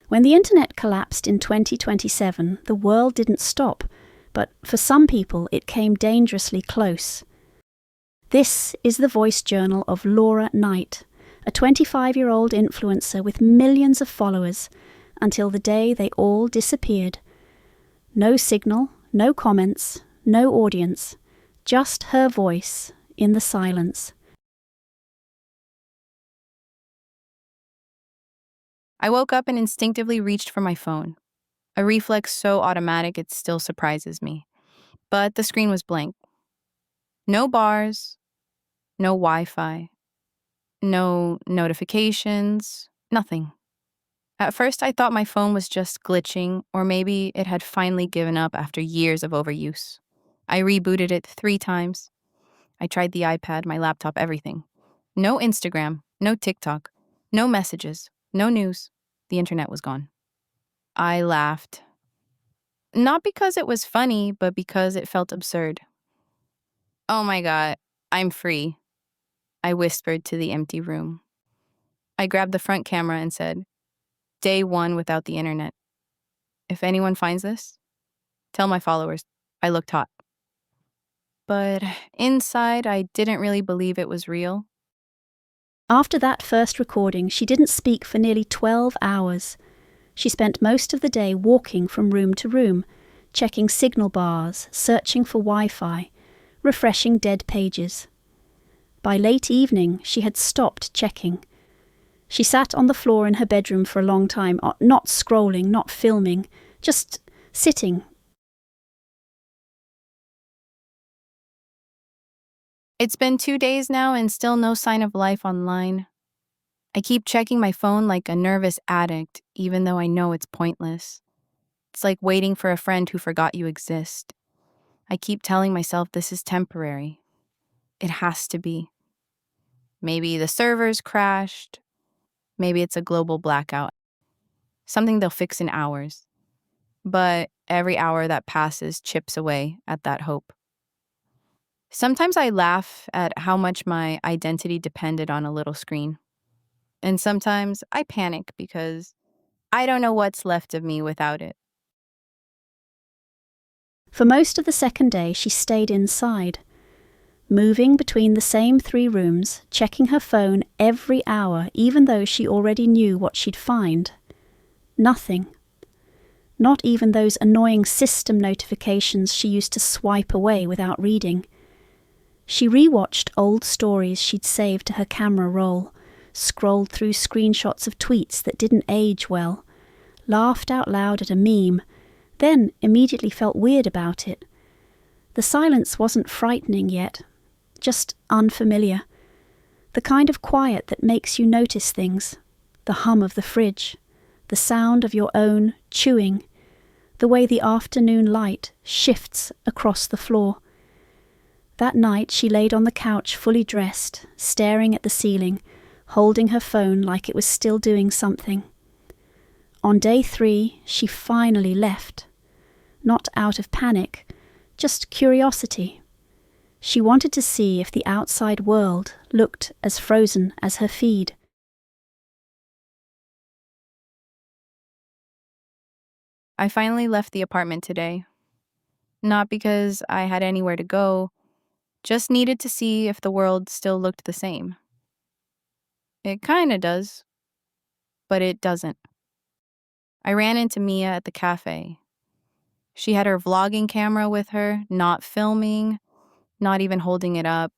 When the internet collapsed in 2027, the world didn't stop, but for some people it came dangerously close. This is the voice journal of Lora Knight, a 25-year-old influencer with millions of followers, until the day they all disappeared. No signal, no comments, no audience, just her voice in the silence. I woke up and instinctively reached for my phone, a reflex so automatic it still surprises me. But the screen was blank. No bars, no Wi-Fi, no notifications, nothing. At first, I thought my phone was just glitching, or maybe it had finally given up after years of overuse. I rebooted it 3 times. I tried the iPad, my laptop, everything. No Instagram, no TikTok, no messages, no news. The internet was gone. I laughed. Not because it was funny, but because it felt absurd. "Oh my God, I'm free," I whispered to the empty room. I grabbed the front camera and said, "Day 1 without the internet. If anyone finds this, tell my followers I looked hot." But inside, I didn't really believe it was real. After that first recording, she didn't speak for nearly 12 hours. She spent most of the day walking from room to room, checking signal bars, searching for Wi-Fi, refreshing dead pages. By late evening, she had stopped checking. She sat on the floor in her bedroom for a long time, not scrolling, not filming, just sitting. It's been 2 days now and still no sign of life online. I keep checking my phone like a nervous addict, even though I know it's pointless. It's like waiting for a friend who forgot you exist. I keep telling myself this is temporary. It has to be. Maybe the servers crashed. Maybe it's a global blackout. Something they'll fix in hours. But every hour that passes chips away at that hope. Sometimes I laugh at how much my identity depended on a little screen. And sometimes I panic because I don't know what's left of me without it. For most of the second day, she stayed inside, moving between the same 3 rooms, checking her phone every hour, even though she already knew what she'd find. Nothing. Not even those annoying system notifications she used to swipe away without reading. She rewatched old stories she'd saved to her camera roll, scrolled through screenshots of tweets that didn't age well, laughed out loud at a meme, then immediately felt weird about it. The silence wasn't frightening yet, just unfamiliar. The kind of quiet that makes you notice things, the hum of the fridge, the sound of your own chewing, the way the afternoon light shifts across the floor. That night she laid on the couch fully dressed, staring at the ceiling, holding her phone like it was still doing something. On day 3, she finally left. Not out of panic, just curiosity. She wanted to see if the outside world looked as frozen as her feed. I finally left the apartment today. Not because I had anywhere to go, just needed to see if the world still looked the same. It kinda does, but it doesn't. I ran into Mia at the cafe. She had her vlogging camera with her, not filming, not even holding it up,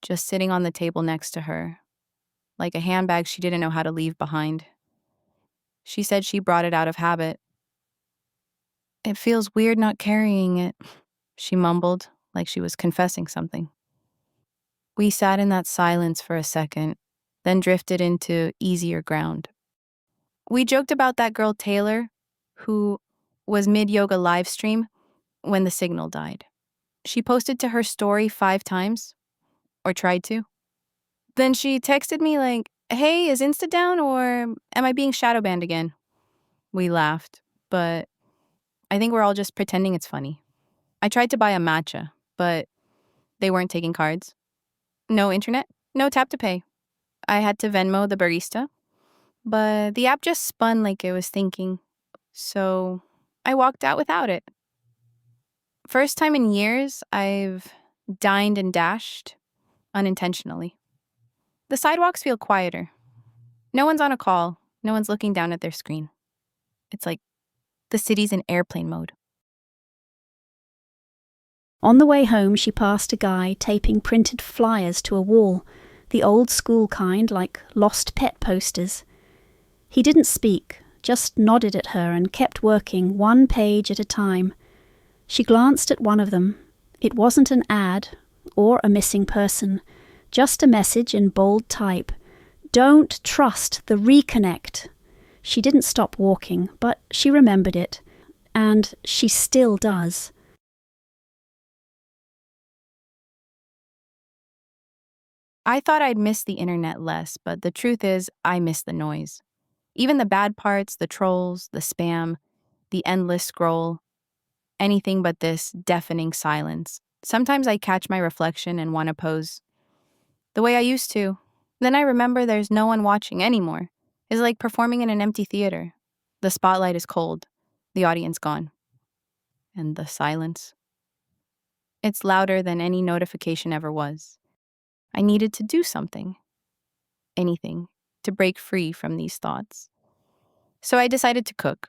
just sitting on the table next to her, like a handbag she didn't know how to leave behind. She said she brought it out of habit. "It feels weird not carrying it," she mumbled, like she was confessing something. We sat in that silence for a second, then drifted into easier ground. We joked about that girl Taylor, who was mid-yoga live stream when the signal died. She posted to her story 5 times, or tried to. Then she texted me like, "Hey, is Insta down or am I being shadow banned again?" We laughed, but I think we're all just pretending it's funny. I tried to buy a matcha, but they weren't taking cards. No internet, no tap to pay. I had to Venmo the barista. but the app just spun like it was thinking, so I walked out without it. First time in years, I've dined and dashed unintentionally. The sidewalks feel quieter. No one's on a call. No one's looking down at their screen. It's like the city's in airplane mode. On the way home, she passed a guy taping printed flyers to a wall, the old school kind, like lost pet posters. He didn't speak, just nodded at her and kept working one page at a time. She glanced at one of them. It wasn't an ad or a missing person, just a message in bold type. Don't trust the reconnect. She didn't stop walking, but she remembered it, and she still does. I thought I'd miss the internet less, but the truth is, I miss the noise. Even the bad parts, the trolls, the spam, the endless scroll, anything but this deafening silence. Sometimes I catch my reflection and want to pose the way I used to. Then I remember there's no one watching anymore. It's like performing in an empty theater. The spotlight is cold, the audience gone. And the silence. It's louder than any notification ever was. I needed to do something, anything, to break free from these thoughts. So I decided to cook.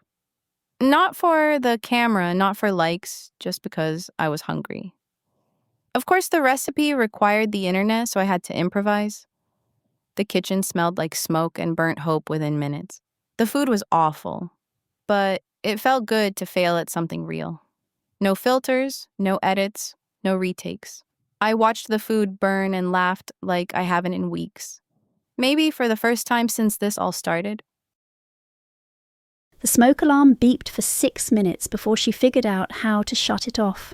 Not for the camera, not for likes, just because I was hungry. Of course, the recipe required the internet, so I had to improvise. The kitchen smelled like smoke and burnt hope within minutes. The food was awful, but it felt good to fail at something real. No filters, no edits, no retakes. I watched the food burn and laughed like I haven't in weeks. Maybe for the first time since this all started. The smoke alarm beeped for 6 minutes before she figured out how to shut it off.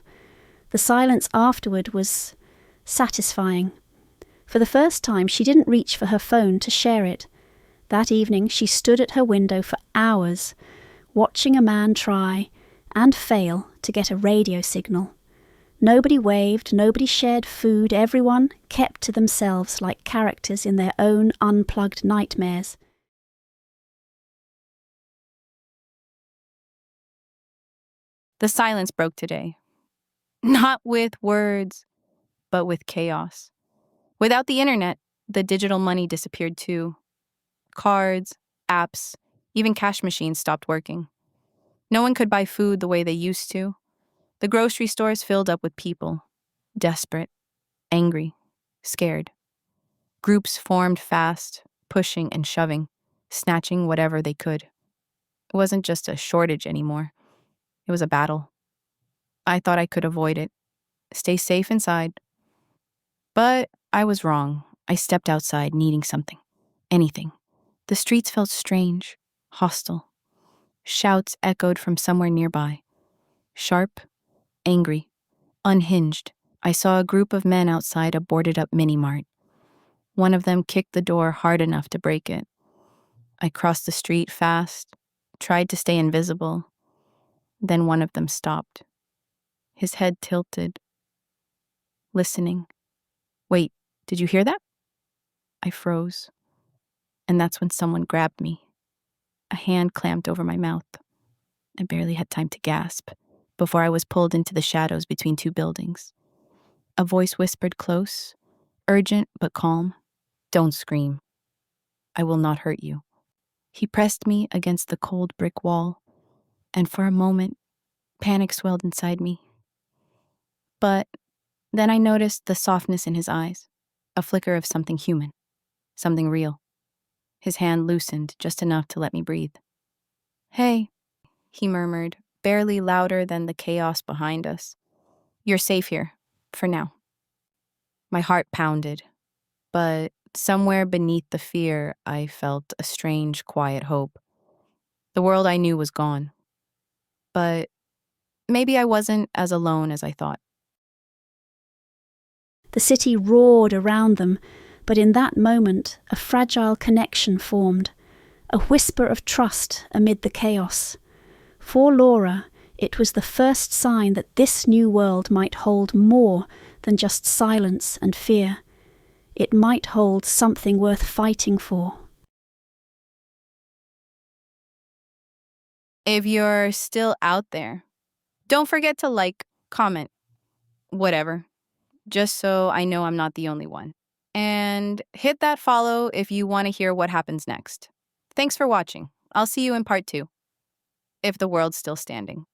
The silence afterward was satisfying. For the first time, she didn't reach for her phone to share it. That evening, she stood at her window for hours, watching a man try and fail to get a radio signal. Nobody waved, nobody shared food, everyone kept to themselves like characters in their own unplugged nightmares. The silence broke today. Not with words, but with chaos. Without the internet, the digital money disappeared too. Cards, apps, even cash machines stopped working. No one could buy food the way they used to. The grocery stores filled up with people, desperate, angry, scared. Groups formed fast, pushing and shoving, snatching whatever they could. It wasn't just a shortage anymore. It was a battle. I thought I could avoid it, stay safe inside. But I was wrong. I stepped outside needing something, anything. The streets felt strange, hostile. Shouts echoed from somewhere nearby. Sharp, angry, unhinged. I saw a group of men outside a boarded-up mini-mart. One of them kicked the door hard enough to break it. I crossed the street fast, tried to stay invisible. Then one of them stopped. His head tilted, listening. Wait, did you hear that? I froze. And that's when someone grabbed me. A hand clamped over my mouth. I barely had time to gasp before I was pulled into the shadows between two buildings. A voice whispered close, urgent but calm. Don't scream. I will not hurt you. He pressed me against the cold brick wall, and for a moment, panic swelled inside me. But then I noticed the softness in his eyes, a flicker of something human, something real. His hand loosened just enough to let me breathe. Hey, he murmured, barely louder than the chaos behind us. You're safe here, for now. My heart pounded, but somewhere beneath the fear, I felt a strange, quiet hope. The world I knew was gone. But maybe I wasn't as alone as I thought. The city roared around them, but in that moment, a fragile connection formed, a whisper of trust amid the chaos. For Lora, it was the first sign that this new world might hold more than just silence and fear. It might hold something worth fighting for. If you're still out there, don't forget to like, comment, whatever, just so I know I'm not the only one. And hit that follow if you want to hear what happens next. Thanks for watching. I'll see you in part 2, if the world's still standing.